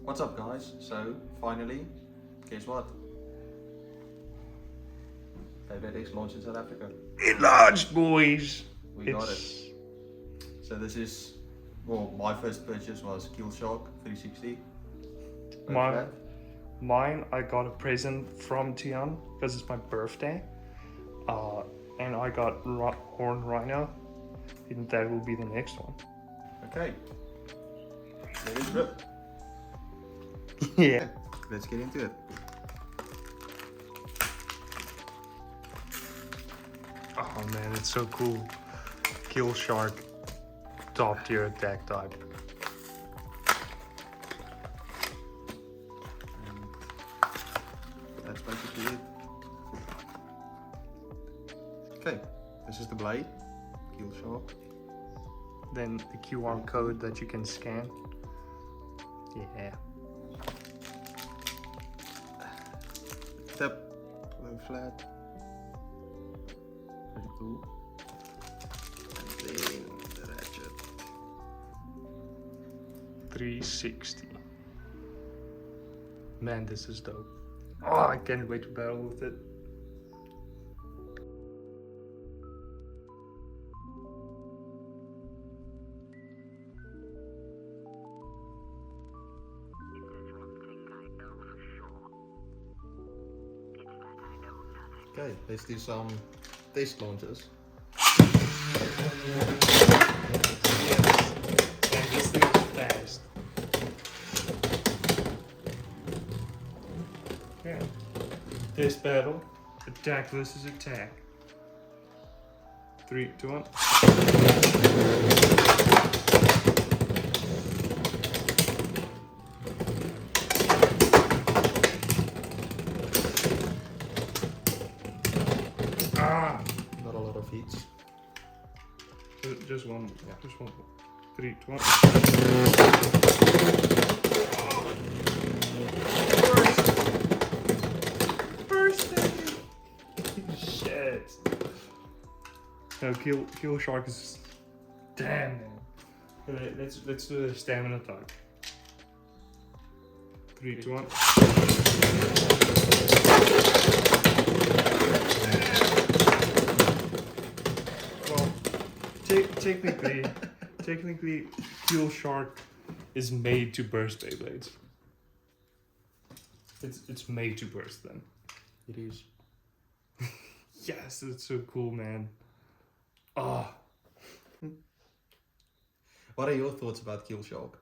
What's up guys? So finally, guess what? Beyblade X launched in South Africa. It launched, boys! We got it. So this is, well, my first purchase was Keel Shark 360. Mine, I got a present from Tian because it's my birthday. And I got Horn Rhino. And that will be the next one. Okay. Let it rip. Yeah. Let's get into it. Oh man, it's so cool. Keel Shark, top tier attack type. And that's basically it. Okay, this is the blade, Keel Shark. Then the QR code that you can scan. Yeah. Tap, low flat. Pretty cool. And then the ratchet. 360. Man, this is dope. Oh, I can't wait to battle with it. Okay, let's do some test launches. And this thing is fast. Yeah. Test battle. Attack versus attack. 3, 2, 1. Not a lot of hits. Just one. Yeah. Just one. 3, 2, 1. First shit. No, Keel Shark is. Damn, man. Okay, let's do the stamina type. 3, 2, 1. Technically, Keel Shark is made to burst Beyblades. It's made to burst them. It is. Yes, that's so cool, man. Ah. What are your thoughts about Keel Shark?